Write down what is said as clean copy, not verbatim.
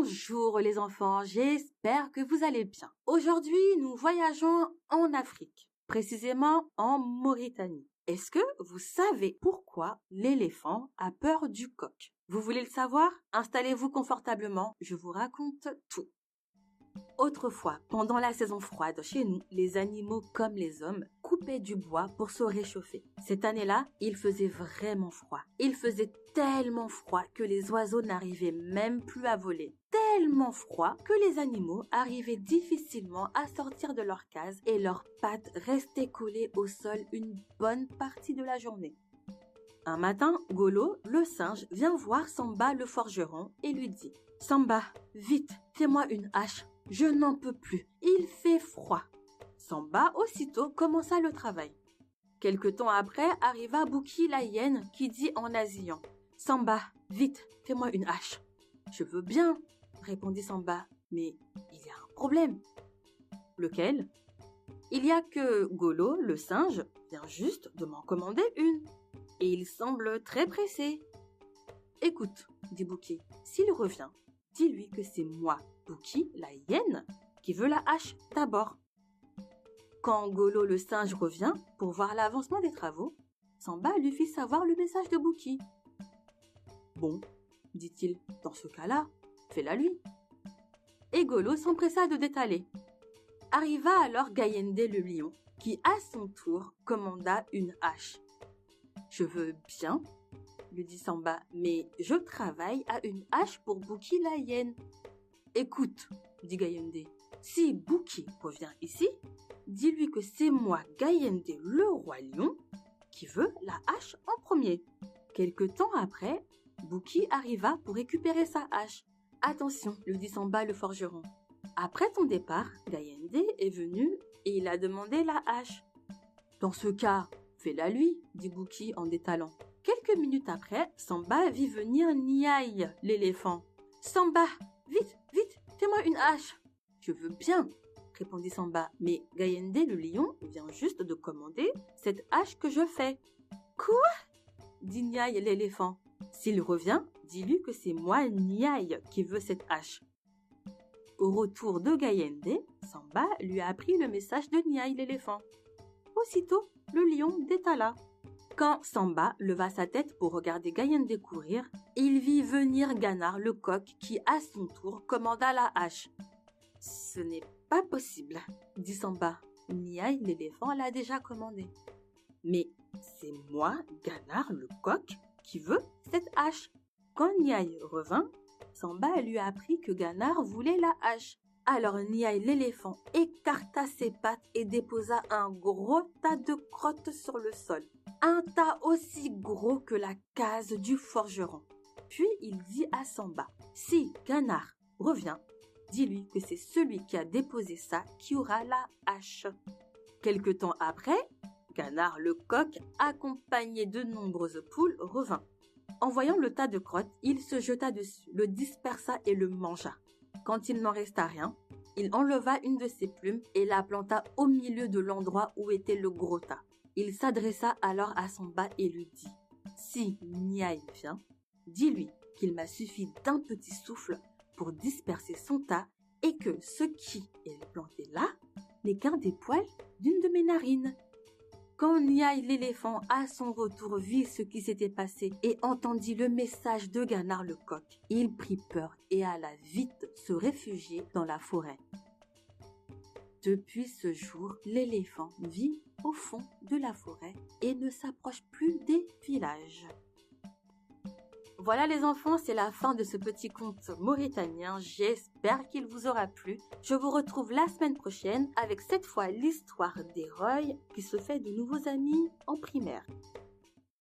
Bonjour les enfants, j'espère que vous allez bien. Aujourd'hui, nous voyageons en Afrique, précisément en Mauritanie. Est-ce que vous savez pourquoi l'éléphant a peur du coq? Vous voulez le savoir? Installez-vous confortablement, je vous raconte tout. Autrefois, pendant la saison froide chez nous, les animaux comme les hommes coupaient du bois pour se réchauffer. Cette année-là, il faisait vraiment froid. Il faisait tellement froid que les oiseaux n'arrivaient même plus à voler. Tellement froid que les animaux arrivaient difficilement à sortir de leur case et leurs pattes restaient collées au sol une bonne partie de la journée. Un matin, Golo, le singe, vient voir Samba le forgeron et lui dit « Samba, vite, fais-moi une hache. Je n'en peux plus, il fait froid. » Samba aussitôt commença le travail. Quelque temps après arriva Bouki la hyène qui dit en nasillant « Samba, vite, fais-moi une hache. »« Je veux bien, » répondit Samba, « mais il y a un problème. »« Lequel ?»« Il y a que Golo, le singe, vient juste de m'en commander une. Et il semble très pressé. »« Écoute, » dit Bouki, « s'il revient, dis-lui que c'est moi, Bouki, la hyène, qui veut la hache d'abord. » Quand Golo le singe revient pour voir l'avancement des travaux, Samba lui fit savoir le message de Bouki. « Bon, dit-il, dans ce cas-là, fais-la lui. » Et Golo s'empressa de détaler. Arriva alors Gayende le lion, qui à son tour commanda une hache. « Je veux bien, » lui dit Samba, « mais je travaille à une hache pour Bouki la hyène. » « Écoute, » dit Gayende, « si Bouki revient ici, dis-lui que c'est moi, Gayende le roi lion, qui veut la hache en premier. » Quelque temps après, Bouki arriva pour récupérer sa hache. « Attention, » lui dit Samba le forgeron. « Après ton départ, Gayende est venu et il a demandé la hache. »« Dans ce cas, fais-la lui, » dit Bouki en détalant. Quelques minutes après, Samba vit venir Niaï, l'éléphant. « Samba, vite, vite, fais-moi une hache. »« Je veux bien, » répondit Samba, « mais Gayende le lion vient juste de commander cette hache que je fais. »« Quoi ?» dit Niaï l'éléphant. « S'il revient, dis-lui que c'est moi, Niaï, qui veux cette hache. » Au retour de Gayende, Samba lui a appris le message de Niaï l'éléphant. Aussitôt, le lion détala. Quand Samba leva sa tête pour regarder Gayende courir, il vit venir Ganar le coq qui, à son tour, commanda la hache. « Ce n'est pas possible, » dit Samba. « Niaï l'éléphant l'a déjà commandé. »« Mais c'est moi, Ganar le coq, qui veux cette hache. » Quand Niaï revint, Samba lui a appris que Ganar voulait la hache. Alors Niaï l'éléphant écarta ses pattes et déposa un gros tas de crottes sur le sol. Un tas aussi gros que la case du forgeron. Puis il dit à Samba, « Si Ganar revient, dis-lui que c'est celui qui a déposé ça qui aura la hache. » Quelque temps après, Ganar le coq, accompagné de nombreuses poules, revint. En voyant le tas de crottes, il se jeta dessus, le dispersa et le mangea. Quand il n'en resta rien, il enleva une de ses plumes et la planta au milieu de l'endroit où était le gros tas. Il s'adressa alors à Samba et lui dit « Si Niaï vient, dis-lui qu'il m'a suffi d'un petit souffle pour disperser son tas et que ce qui est planté là n'est qu'un des poils d'une de mes narines. » Quand Niaï l'éléphant à son retour vit ce qui s'était passé et entendit le message de Ganar le coq, il prit peur et alla vite se réfugier dans la forêt. Depuis ce jour, l'éléphant vit au fond de la forêt et ne s'approche plus des villages. Voilà les enfants, c'est la fin de ce petit conte mauritanien. J'espère qu'il vous aura plu. Je vous retrouve la semaine prochaine avec cette fois l'histoire des Roy qui se fait de nouveaux amis en primaire.